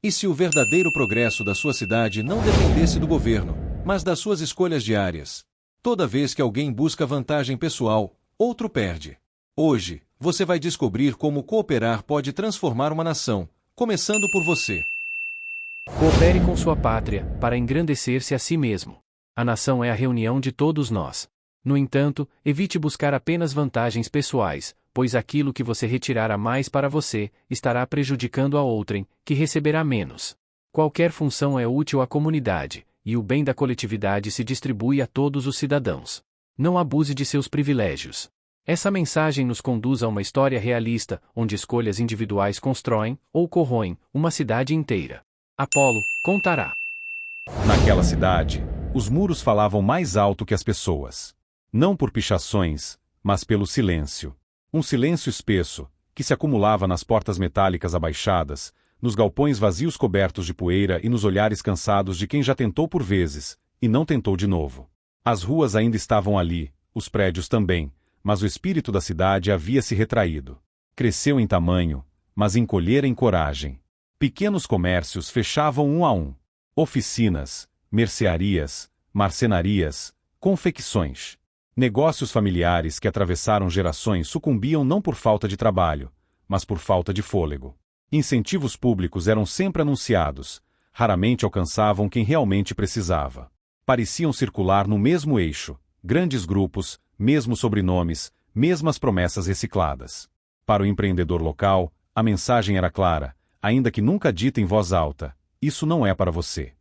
E se o verdadeiro progresso da sua cidade não dependesse do governo, mas das suas escolhas diárias? Toda vez que alguém busca vantagem pessoal, outro perde. Hoje, você vai descobrir como cooperar pode transformar uma nação, começando por você. Coopere com sua pátria, para engrandecer-se a si mesmo. A nação é a reunião de todos nós. No entanto, evite buscar apenas vantagens pessoais, pois aquilo que você retirar a mais para você, estará prejudicando a outrem, que receberá menos. Qualquer função é útil à comunidade, e o bem da coletividade se distribui a todos os cidadãos. Não abuse de seus privilégios. Essa mensagem nos conduz a uma história realista, onde escolhas individuais constroem, ou corroem, uma cidade inteira. Apolo contará. Naquela cidade, os muros falavam mais alto que as pessoas. Não por pichações, mas pelo silêncio. Um silêncio espesso, que se acumulava nas portas metálicas abaixadas, nos galpões vazios cobertos de poeira e nos olhares cansados de quem já tentou por vezes, e não tentou de novo. As ruas ainda estavam ali, os prédios também, mas o espírito da cidade havia se retraído. Cresceu em tamanho, mas encolhera em coragem. Pequenos comércios fechavam um a um. Oficinas, mercearias, marcenarias, confecções. Negócios familiares que atravessaram gerações sucumbiam não por falta de trabalho, mas por falta de fôlego. Incentivos públicos eram sempre anunciados, raramente alcançavam quem realmente precisava. Pareciam circular no mesmo eixo, grandes grupos, mesmos sobrenomes, mesmas promessas recicladas. Para o empreendedor local, a mensagem era clara, ainda que nunca dita em voz alta: isso não é para você.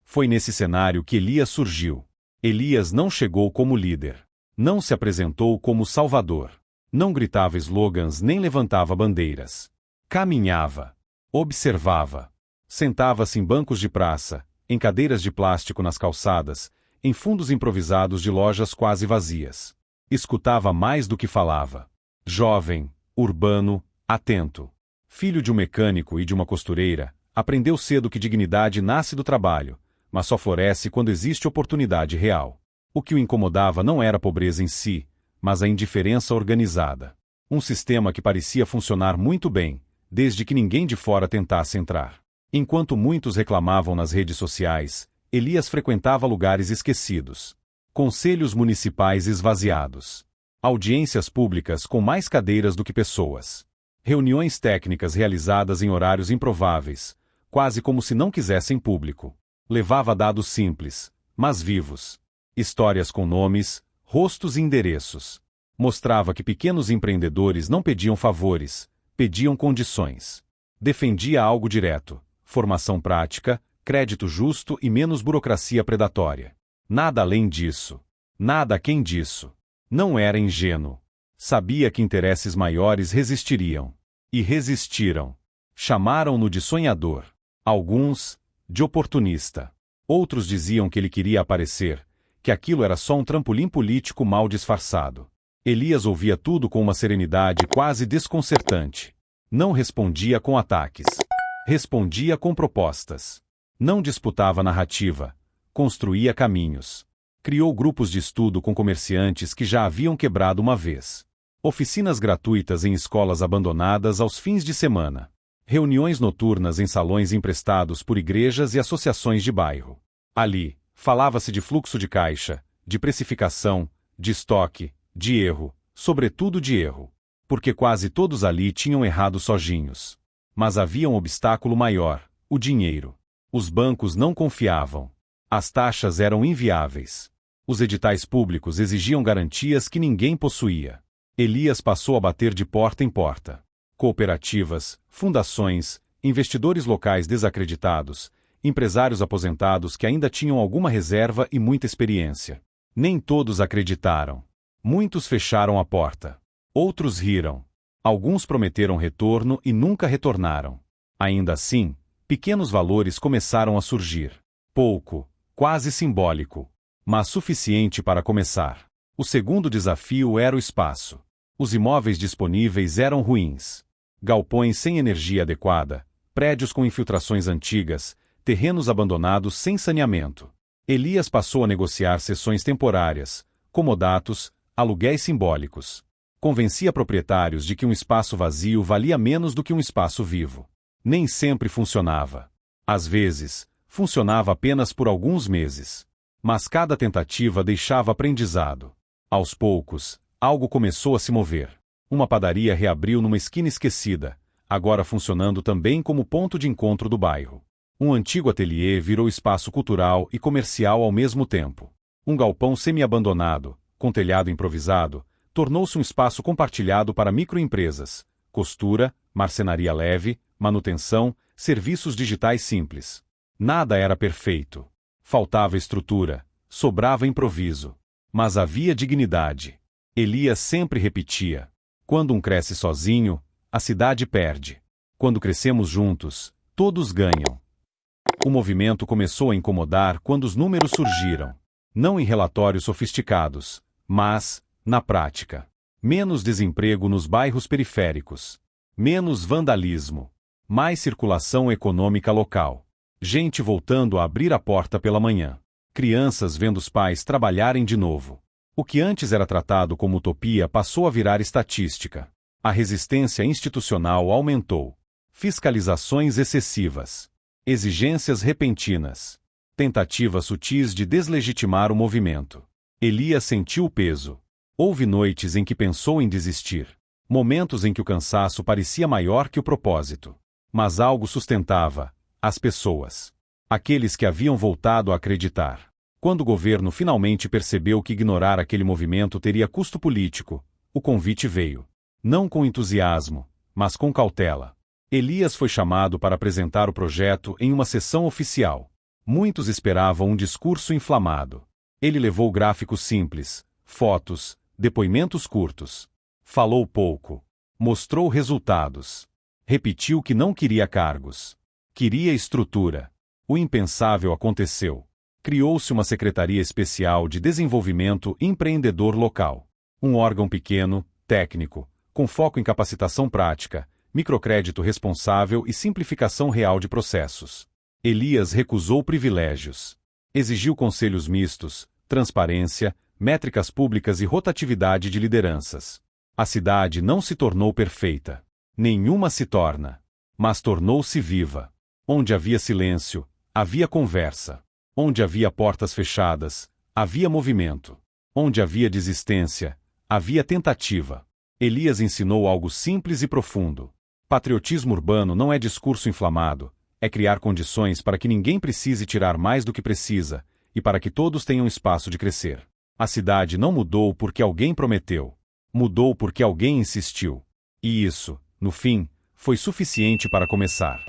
Foi nesse cenário que Elias surgiu. Elias não chegou como líder. Não se apresentou como salvador. Não gritava slogans nem levantava bandeiras. Caminhava. Observava. Sentava-se em bancos de praça, em cadeiras de plástico nas calçadas, em fundos improvisados de lojas quase vazias. Escutava mais do que falava. Jovem, urbano, atento. Filho de um mecânico e de uma costureira, aprendeu cedo que dignidade nasce do trabalho, mas só floresce quando existe oportunidade real. O que o incomodava não era a pobreza em si, mas a indiferença organizada. Um sistema que parecia funcionar muito bem, desde que ninguém de fora tentasse entrar. Enquanto muitos reclamavam nas redes sociais, Elias frequentava lugares esquecidos. Conselhos municipais esvaziados. Audiências públicas com mais cadeiras do que pessoas. Reuniões técnicas realizadas em horários improváveis, quase como se não quisessem público. Levava dados simples, mas vivos. Histórias com nomes, rostos e endereços. Mostrava que pequenos empreendedores não pediam favores, pediam condições. Defendia algo direto: formação prática, crédito justo e menos burocracia predatória. Nada além disso. Nada aquém disso. Não era ingênuo. Sabia que interesses maiores resistiriam. E resistiram. Chamaram-no de sonhador. Alguns, de oportunista. Outros diziam que ele queria aparecer, que aquilo era só um trampolim político mal disfarçado. Elias ouvia tudo com uma serenidade quase desconcertante. Não respondia com ataques. Respondia com propostas. Não disputava narrativa. Construía caminhos. Criou grupos de estudo com comerciantes que já haviam quebrado uma vez. Oficinas gratuitas em escolas abandonadas aos fins de semana. Reuniões noturnas em salões emprestados por igrejas e associações de bairro. Ali, falava-se de fluxo de caixa, de precificação, de estoque, de erro, sobretudo de erro. Porque quase todos ali tinham errado sozinhos. Mas havia um obstáculo maior: o dinheiro. Os bancos não confiavam. As taxas eram inviáveis. Os editais públicos exigiam garantias que ninguém possuía. Elias passou a bater de porta em porta. Cooperativas, fundações, investidores locais desacreditados, empresários aposentados que ainda tinham alguma reserva e muita experiência. Nem todos acreditaram. Muitos fecharam a porta. Outros riram. Alguns prometeram retorno e nunca retornaram. Ainda assim, pequenos valores começaram a surgir. Pouco, quase simbólico, mas suficiente para começar. O segundo desafio era o espaço. Os imóveis disponíveis eram ruins. Galpões sem energia adequada, prédios com infiltrações antigas, terrenos abandonados sem saneamento. Elias passou a negociar cessões temporárias, comodatos, aluguéis simbólicos. Convencia proprietários de que um espaço vazio valia menos do que um espaço vivo. Nem sempre funcionava. Às vezes, funcionava apenas por alguns meses. Mas cada tentativa deixava aprendizado. Aos poucos, algo começou a se mover. Uma padaria reabriu numa esquina esquecida, agora funcionando também como ponto de encontro do bairro. Um antigo ateliê virou espaço cultural e comercial ao mesmo tempo. Um galpão semi-abandonado, com telhado improvisado, tornou-se um espaço compartilhado para microempresas, costura, marcenaria leve, manutenção, serviços digitais simples. Nada era perfeito. Faltava estrutura, sobrava improviso. Mas havia dignidade. Elias sempre repetia: quando um cresce sozinho, a cidade perde. Quando crescemos juntos, todos ganham. O movimento começou a incomodar quando os números surgiram. Não em relatórios sofisticados, mas, na prática. Menos desemprego nos bairros periféricos. Menos vandalismo. Mais circulação econômica local. Gente voltando a abrir a porta pela manhã. Crianças vendo os pais trabalharem de novo. O que antes era tratado como utopia passou a virar estatística. A resistência institucional aumentou. Fiscalizações excessivas. Exigências repentinas. Tentativas sutis de deslegitimar o movimento. Elias sentiu o peso. Houve noites em que pensou em desistir. Momentos em que o cansaço parecia maior que o propósito. Mas algo sustentava: as pessoas. Aqueles que haviam voltado a acreditar. Quando o governo finalmente percebeu que ignorar aquele movimento teria custo político, o convite veio. Não com entusiasmo, mas com cautela. Elias foi chamado para apresentar o projeto em uma sessão oficial. Muitos esperavam um discurso inflamado. Ele levou gráficos simples, fotos, depoimentos curtos. Falou pouco. Mostrou resultados. Repetiu que não queria cargos. Queria estrutura. O impensável aconteceu. Criou-se uma Secretaria Especial de Desenvolvimento Empreendedor Local. Um órgão pequeno, técnico, com foco em capacitação prática, microcrédito responsável e simplificação real de processos. Elias recusou privilégios. Exigiu conselhos mistos, transparência, métricas públicas e rotatividade de lideranças. A cidade não se tornou perfeita. Nenhuma se torna. Mas tornou-se viva. Onde havia silêncio, havia conversa. Onde havia portas fechadas, havia movimento. Onde havia desistência, havia tentativa. Elias ensinou algo simples e profundo. Patriotismo urbano não é discurso inflamado, é criar condições para que ninguém precise tirar mais do que precisa, e para que todos tenham espaço de crescer. A cidade não mudou porque alguém prometeu. Mudou porque alguém insistiu. E isso, no fim, foi suficiente para começar.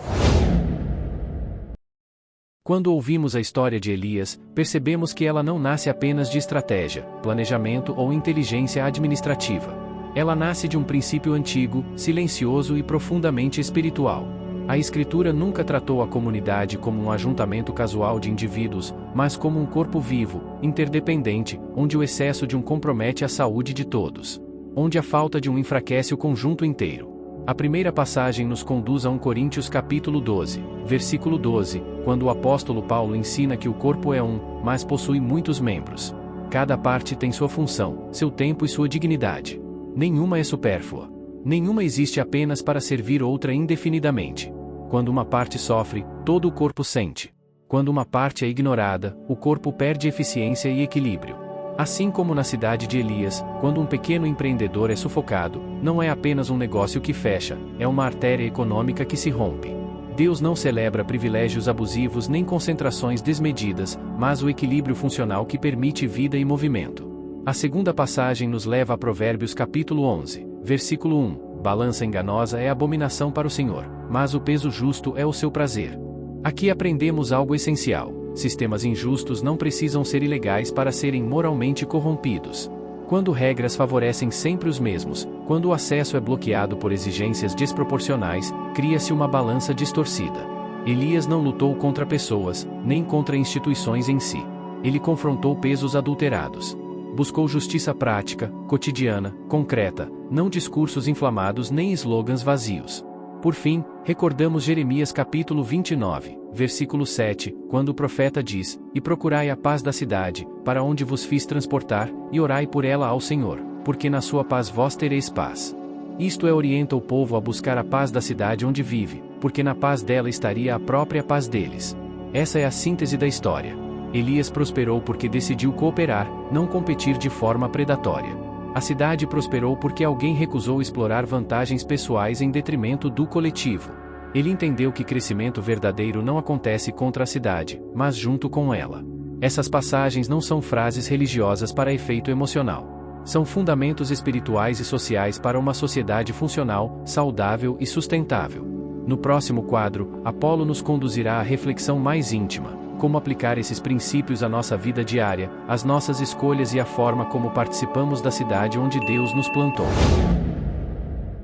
Quando ouvimos a história de Elias, percebemos que ela não nasce apenas de estratégia, planejamento ou inteligência administrativa. Ela nasce de um princípio antigo, silencioso e profundamente espiritual. A Escritura nunca tratou a comunidade como um ajuntamento casual de indivíduos, mas como um corpo vivo, interdependente, onde o excesso de um compromete a saúde de todos. Onde a falta de um enfraquece o conjunto inteiro. A primeira passagem nos conduz a 1 Coríntios capítulo 12, versículo 12, quando o apóstolo Paulo ensina que o corpo é um, mas possui muitos membros. Cada parte tem sua função, seu tempo e sua dignidade. Nenhuma é supérflua. Nenhuma existe apenas para servir outra indefinidamente. Quando uma parte sofre, todo o corpo sente. Quando uma parte é ignorada, o corpo perde eficiência e equilíbrio. Assim como na cidade de Elias, quando um pequeno empreendedor é sufocado, não é apenas um negócio que fecha, é uma artéria econômica que se rompe. Deus não celebra privilégios abusivos nem concentrações desmedidas, mas o equilíbrio funcional que permite vida e movimento. A segunda passagem nos leva a Provérbios capítulo 11, versículo 1. Balança enganosa é abominação para o Senhor, mas o peso justo é o seu prazer. Aqui aprendemos algo essencial. Sistemas injustos não precisam ser ilegais para serem moralmente corrompidos. Quando regras favorecem sempre os mesmos, quando o acesso é bloqueado por exigências desproporcionais, cria-se uma balança distorcida. Elias não lutou contra pessoas, nem contra instituições em si. Ele confrontou pesos adulterados. Buscou justiça prática, cotidiana, concreta, não discursos inflamados nem slogans vazios. Por fim, recordamos Jeremias capítulo 29, versículo 7, quando o profeta diz: E procurai a paz da cidade, para onde vos fiz transportar, e orai por ela ao Senhor, porque na sua paz vós tereis paz. Isto orienta o povo a buscar a paz da cidade onde vive, porque na paz dela estaria a própria paz deles. Essa é a síntese da história. Elias prosperou porque decidiu cooperar, não competir de forma predatória. A cidade prosperou porque alguém recusou explorar vantagens pessoais em detrimento do coletivo. Ele entendeu que crescimento verdadeiro não acontece contra a cidade, mas junto com ela. Essas passagens não são frases religiosas para efeito emocional. São fundamentos espirituais e sociais para uma sociedade funcional, saudável e sustentável. No próximo quadro, Apolo nos conduzirá à reflexão mais íntima: como aplicar esses princípios à nossa vida diária, às nossas escolhas e à forma como participamos da cidade onde Deus nos plantou.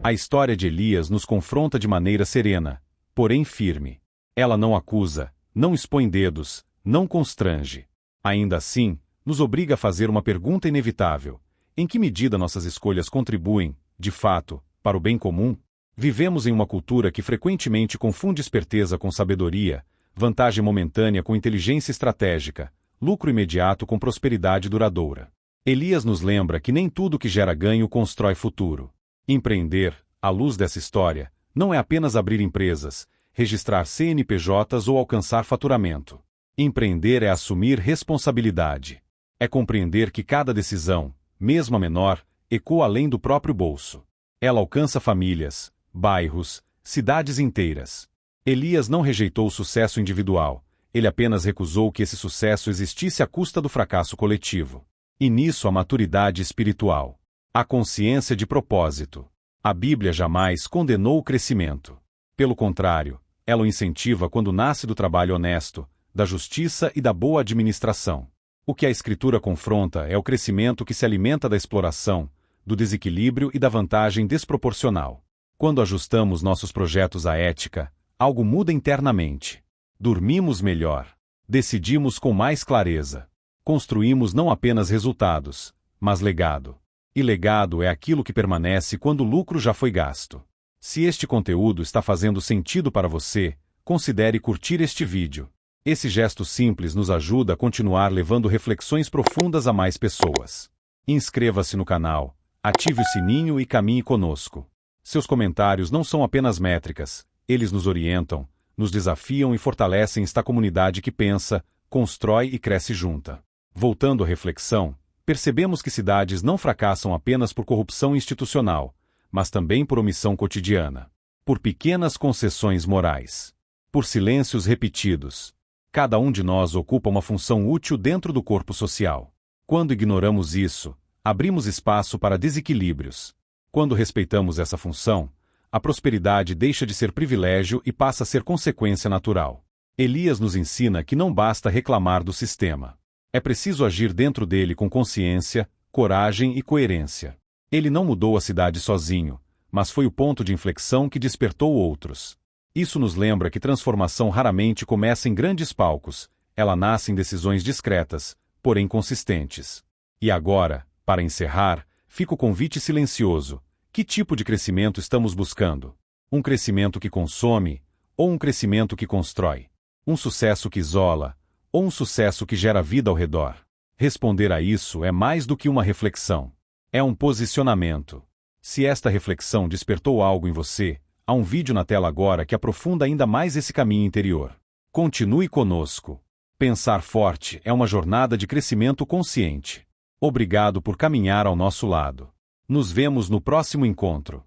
A história de Elias nos confronta de maneira serena, porém firme. Ela não acusa, não expõe dedos, não constrange. Ainda assim, nos obriga a fazer uma pergunta inevitável: em que medida nossas escolhas contribuem, de fato, para o bem comum? Vivemos em uma cultura que frequentemente confunde esperteza com sabedoria, vantagem momentânea com inteligência estratégica, lucro imediato com prosperidade duradoura. Elias nos lembra que nem tudo que gera ganho constrói futuro. Empreender, à luz dessa história, não é apenas abrir empresas, registrar CNPJs ou alcançar faturamento. Empreender é assumir responsabilidade. É compreender que cada decisão, mesmo a menor, ecoa além do próprio bolso. Ela alcança famílias, bairros, cidades inteiras. Elias não rejeitou o sucesso individual, ele apenas recusou que esse sucesso existisse à custa do fracasso coletivo. E nisso a maturidade espiritual. A consciência de propósito. A Bíblia jamais condenou o crescimento. Pelo contrário, ela o incentiva quando nasce do trabalho honesto, da justiça e da boa administração. O que a Escritura confronta é o crescimento que se alimenta da exploração, do desequilíbrio e da vantagem desproporcional. Quando ajustamos nossos projetos à ética, algo muda internamente. Dormimos melhor. Decidimos com mais clareza. Construímos não apenas resultados, mas legado. E legado é aquilo que permanece quando o lucro já foi gasto. Se este conteúdo está fazendo sentido para você, considere curtir este vídeo. Esse gesto simples nos ajuda a continuar levando reflexões profundas a mais pessoas. Inscreva-se no canal, ative o sininho e caminhe conosco. Seus comentários não são apenas métricas, eles nos orientam, nos desafiam e fortalecem esta comunidade que pensa, constrói e cresce junta. Voltando à reflexão, percebemos que cidades não fracassam apenas por corrupção institucional, mas também por omissão cotidiana, por pequenas concessões morais, por silêncios repetidos. Cada um de nós ocupa uma função útil dentro do corpo social. Quando ignoramos isso, abrimos espaço para desequilíbrios. Quando respeitamos essa função, a prosperidade deixa de ser privilégio e passa a ser consequência natural. Elias nos ensina que não basta reclamar do sistema. É preciso agir dentro dele com consciência, coragem e coerência. Ele não mudou a cidade sozinho, mas foi o ponto de inflexão que despertou outros. Isso nos lembra que transformação raramente começa em grandes palcos, ela nasce em decisões discretas, porém consistentes. E agora, para encerrar, fica o convite silencioso: que tipo de crescimento estamos buscando? Um crescimento que consome, ou um crescimento que constrói? Um sucesso que isola, ou um sucesso que gera vida ao redor? Responder a isso é mais do que uma reflexão. É um posicionamento. Se esta reflexão despertou algo em você, há um vídeo na tela agora que aprofunda ainda mais esse caminho interior. Continue conosco. Pensar forte é uma jornada de crescimento consciente. Obrigado por caminhar ao nosso lado. Nos vemos no próximo encontro.